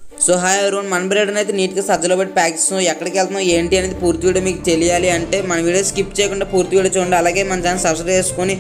So hi everyone, మన బ్రీడర్ని అయితే నీట్గా సజ్జలో పెట్టి ప్యాక్ చేస్తున్నాం. ఎక్కడికి వెళ్తున్నాం ఏంటి అనేది పూర్తి వీడియో మీకు తెలియాలి అంటే మన వీడియో స్కిప్ చేయకుండా పూర్తి వీడియో చూడండి. అలాగే మన ఛానల్ సబ్స్క్రైబ్ చేసుకొని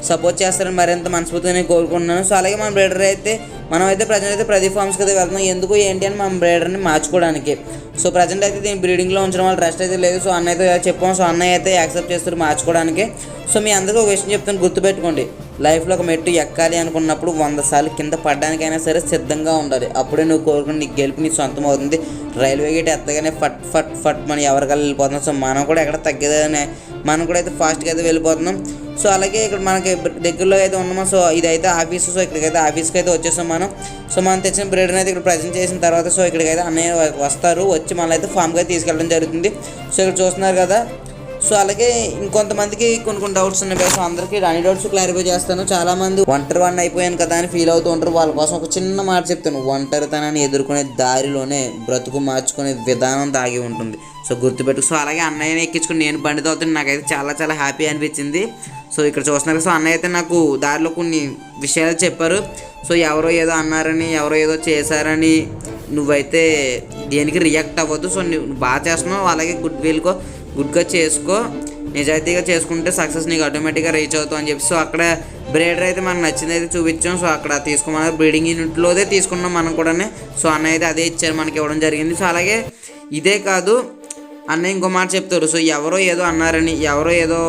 సపోర్ట్ చేస్తారని మరింత మనస్ఫూర్తిగా కోరుకుంటున్నాను. సో అలాగే మన బ్రీడర్ అయితే మనమైతే ప్రజెంట్ అయితే ప్రదీప్ ఫార్మ్స్కి అయితే వెళ్తున్నాం. ఎందుకు ఏంటి అని మన బ్రీడర్ని మార్చుకోవడానికి. సో ప్రజెంట్ అయితే దీన్ని బ్రీడింగ్లో ఉంచడం వల్ల రెస్ట్ అయితే లేదు. సో అన్న అయితే చెప్పాం. సో అన్నయ్య అయితే యాక్సెప్ట్ చేస్తారు మార్చుకోవడానికి. సో మీ అందరికీ ఒక విషయం చెప్తాను, గుర్తుపెట్టుకోండి. లైఫ్లో ఒక మెట్టు ఎక్కాలి అనుకున్నప్పుడు 100 సార్లు కింద పడడానికైనా సరే సిద్ధంగా ఉండాలి. అప్పుడే నువ్వు కోరుకుని నీకు గెలుపు నీ సొంతం అవుతుంది. రైల్వే గేట్ ఎత్తగానే ఫట్ ఫట్ ఫట్ మనం ఎవరికల్లా వెళ్ళిపోతున్నాం. సో మనం కూడా ఎక్కడ తగ్గేదని మనం కూడా అయితే ఫాస్ట్గా అయితే వెళ్ళిపోతున్నాం. సో అలాగే ఇక్కడ మనకి దగ్గరలో అయితే ఉన్నామో. సో ఇదైతే ఆఫీసు. సో ఇక్కడికైతే ఆఫీస్కి అయితే వచ్చేసాం మనం. సో మనం తెచ్చిన బ్రీడర్ని అయితే ఇక్కడ ప్రజెంట్ చేసిన తర్వాత సో ఇక్కడికైతే అన్నయ్య వస్తారు. వచ్చి మళ్ళీ అయితే ఫామ్కి అయితే తీసుకెళ్ళడం జరుగుతుంది. సో ఇక్కడ చూస్తున్నారు కదా. సో అలాగే ఇంకొంతమందికి కొన్ని డౌట్స్ ఉన్నాయి. సో అందరికీ అన్ని డౌట్స్ క్లారిఫై చేస్తాను. చాలామంది ఒంటరి అయిపోయాను కదా అని ఫీల్ అవుతూ ఉంటారు. వాళ్ళ కోసం ఒక చిన్న మాట చెప్తాను. ఒంటరితనాన్ని ఎదుర్కొనే దారిలోనే బ్రతుకు మార్చుకునే విధానం దాగి ఉంటుంది. సో గుర్తుపెట్టు. సో అలాగే అన్నయ్యని ఎక్కించుకుని నేను బండి తోలుతాను. నాకైతే చాలా హ్యాపీ అనిపించింది. సో ఇక్కడ చూస్తున్నారు. సో అన్నయ్య అయితే నాకు దారిలో కొన్ని విషయాలు చెప్పారు. సో ఎవరో ఏదో అన్నారని, ఎవరో ఏదో చేశారని నువ్వైతే దేనికి రియాక్ట్ అవ్వద్దు. సో నువ్వు బాగా చేస్తున్నావు. అలాగే గుడ్గా చేసుకో. నిజాయితీగా చేసుకుంటే సక్సెస్ నీకు ఆటోమేటిక్గా రీచ్ అవుతావు అని చెప్పి. సో అక్కడ బ్రీడర్ అయితే మనకు నచ్చింది అయితే చూపించాం. సో అక్కడ తీసుకోమన్నారు. బ్రీడింగ్ యూనిట్లోదే తీసుకున్నాం మనం కూడా. సో అన్నయ్య అయితే అదే ఇచ్చారు, మనకి ఇవ్వడం జరిగింది. సో అలాగే ఇదే కాదు, అన్నయ్య ఇంకో మాట చెప్తారు. సో ఎవరో ఏదో అన్నారని, ఎవరో ఏదో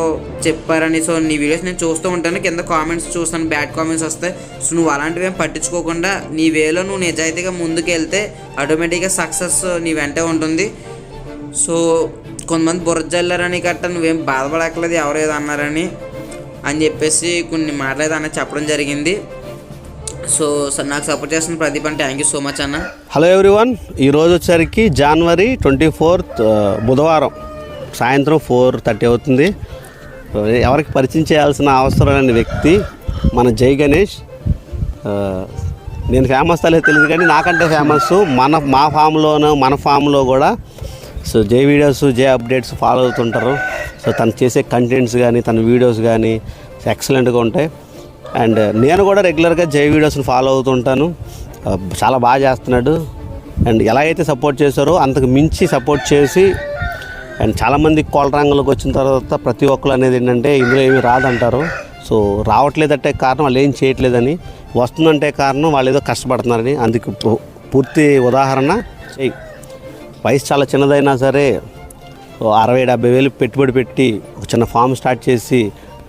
చెప్పారని. సో నీ వీడియోస్ నేను చూస్తూ ఉంటాను. కింద కామెంట్స్ చూస్తాను, బ్యాడ్ కామెంట్స్ వస్తాయి. సో నువ్వు అలాంటివి ఏం పట్టించుకోకుండా నీ వేలో నువ్వు నిజాయితీగా ముందుకు వెళ్తే ఆటోమేటిక్గా సక్సెస్ నీ వెంటే ఉంటుంది. సో కొంతమంది బుర్రజల్లారని గట్ట నువ్వేం బాధపడక్కలేదు ఎవరో ఏదో అన్నారని అని చెప్పేసి కొన్ని మాటలు అయితే అన్న చెప్పడం జరిగింది. సో నాకు సపోర్ట్ చేస్తున్న ప్రదీప్ అంటే థ్యాంక్ యూ సో మచ్ అన్న. హలో ఎవ్రీవన్, ఈరోజు వచ్చరికి January 24th బుధవారం సాయంత్రం 4:30 అవుతుంది. ఎవరికి పరిచయం చేయాల్సిన అవసరం లేని వ్యక్తి మన జై గణేష్. నేను ఫేమస్ తలే తెలియదు కానీ నాకంటే ఫేమస్ మా ఫామ్లో కూడా. సో జై వీడియోస్, జై అప్డేట్స్ ఫాలో అవుతుంటారు. సో తను చేసే కంటెంట్స్ కానీ తన వీడియోస్ కానీ ఎక్సలెంట్గా ఉంటాయి. అండ్ నేను కూడా రెగ్యులర్గా జై వీడియోస్ని ఫాలో అవుతుంటాను. చాలా బాగా చేస్తున్నాడు. అండ్ ఎలా అయితే సపోర్ట్ చేశారో అంతకు మించి సపోర్ట్ చేసి, అండ్ చాలామంది కోళ్ళ రంగంలోకి వచ్చిన తర్వాత ప్రతి ఒక్కరు అనేది ఏంటంటే ఇందులో ఏమీ రాదంటారు. సో రావట్లేదంటే కారణం వాళ్ళు ఏం చేయట్లేదని, వస్తుందంటే కారణం వాళ్ళు ఏదో కష్టపడుతున్నారని. అందుకు పూర్తి ఉదాహరణ జై. వయసు చాలా చిన్నదైనా సరే 60-70 వేలు పెట్టుబడి పెట్టి ఒక చిన్న ఫామ్ స్టార్ట్ చేసి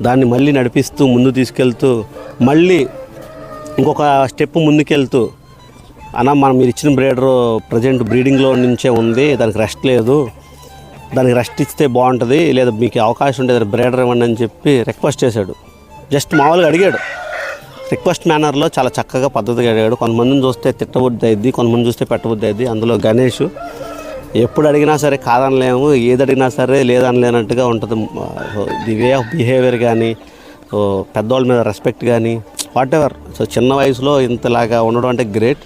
దాన్ని మళ్ళీ నడిపిస్తూ ముందు తీసుకెళ్తూ మళ్ళీ ఇంకొక స్టెప్ ముందుకెళ్తూ మీరు ఇచ్చిన బ్రీడర్ ప్రజెంట్ బ్రీడింగ్లో నుంచే ఉంది, దానికి రెస్ట్ లేదు, దానికి రెస్ట్ ఇస్తే బాగుంటుంది, లేదా మీకు అవకాశం ఉండేది బ్రీడర్ ఇవ్వండి అని చెప్పి రిక్వెస్ట్ చేశాడు. జస్ట్ మామూలుగా అడిగాడు. రిక్వెస్ట్ మేనర్లో చాలా చక్కగా పద్ధతిగా అడిగాడు. కొంతమందిని చూస్తే తిట్టబుద్ధి అయింది, కొంతమంది చూస్తే పెట్టబుద్ధి అయింది. అందులో గణేష్ ఎప్పుడు అడిగినా సరే కాదనలేము, ఏది అడిగినా సరే లేదనలేనట్టుగా ఉంటుంది. ది వే ఆఫ్ బిహేవియర్ కానీ, పెద్దవాళ్ళ మీద రెస్పెక్ట్ కానీ, వాట్ ఎవర్. సో చిన్న వయసులో ఇంతలాగా ఉండడం అంటే గ్రేట్.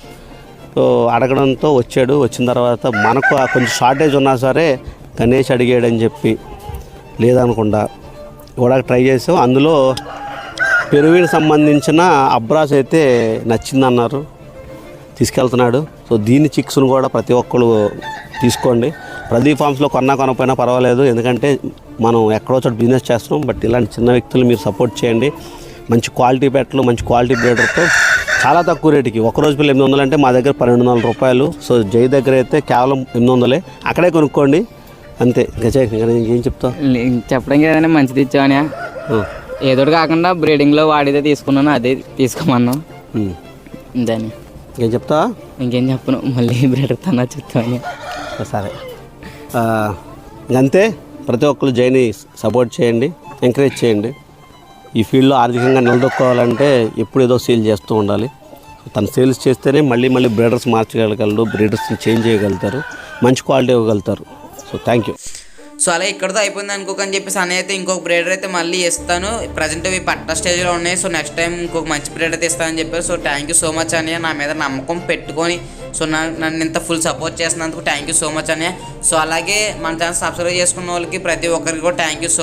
సో అడగడంతో వచ్చాడు. వచ్చిన తర్వాత మనకు కొంచెం షార్టేజ్ ఉన్నా సరే గణేష్ అడిగాడని చెప్పి లేదనకుండా ఇవ్వడానికి ట్రై చేసాం. అందులో పెరుగుకి సంబంధించిన అబ్రాస్ అయితే నచ్చిందన్నారు, తీసుకెళ్తున్నాడు. సో దీని చిక్స్ను కూడా ప్రతి ఒక్కరు తీసుకోండి. ప్రదీప్ ఫార్మ్స్లో కొనకపోయినా పర్వాలేదు, ఎందుకంటే మనం ఎక్కడో చోట బిజినెస్ చేస్తున్నాం. బట్ ఇలాంటి చిన్న వ్యక్తులు మీరు సపోర్ట్ చేయండి. మంచి క్వాలిటీ పెట్టలు, మంచి క్వాలిటీ బ్రీడర్తో చాలా తక్కువ రేటుకి. ఒకరోజు పిల్లలు 800 అంటే మా దగ్గర 1200 రూపాయలు. సో జై దగ్గర అయితే కేవలం 800. అక్కడే కొనుక్కోండి అంతే. ఏం చెప్తావు? చెప్పడానికి ఏదైనా మంచిది ఇచ్చావని ఏదో కాకుండా బ్రీడింగ్లో వాడితే తీసుకున్నాను, అదే తీసుకోమన్నాను. దాన్ని ఏం చెప్తావా? ఇంకేం చెప్పను, మళ్ళీ బ్రీడర్ తన చెప్తామని. సరే, అంతే. ప్రతి ఒక్కరు జైని సపోర్ట్ చేయండి, ఎంకరేజ్ చేయండి. ఈ ఫీల్డ్లో ఆర్థికంగా నిలదొక్కోవాలంటే ఎప్పుడు ఏదో సేల్ చేస్తూ ఉండాలి. తను సేల్స్ చేస్తేనే మళ్ళీ బ్రీడర్స్ మార్చగలగలరు, బ్రీడర్స్ని చేంజ్ చేయగలుగుతారు, మంచి క్వాలిటీ ఇవ్వగలుగుతారు. So thank you. సో అలా ఇక్కడతో అయిపోయింది అనుకోకని చెప్పేసి అన్నయ్య అయితే ఇంకొక బ్రీడర్ అయితే మళ్ళీ ఇస్తాను. ప్రజెంట్ ఇవి పట్ట స్టేజ్లో ఉన్నాయి. సో నెక్స్ట్ టైం ఇంకొక మంచి బ్రీడర్ అయితే ఇస్తానని చెప్పారు. So thank you so much అన్నయ్య, నా మీద నమ్మకం పెట్టుకొని సో నన్ను ఇంత ఫుల్ సపోర్ట్ చేసినందుకు థ్యాంక్ యూ సో మచ్ అన్నయ్య. సో అలాగే మన ఛానల్ సబ్స్క్రైబ్ చేసుకున్న వాళ్ళకి ప్రతి ఒక్కరికి కూడా థ్యాంక్ యూ సో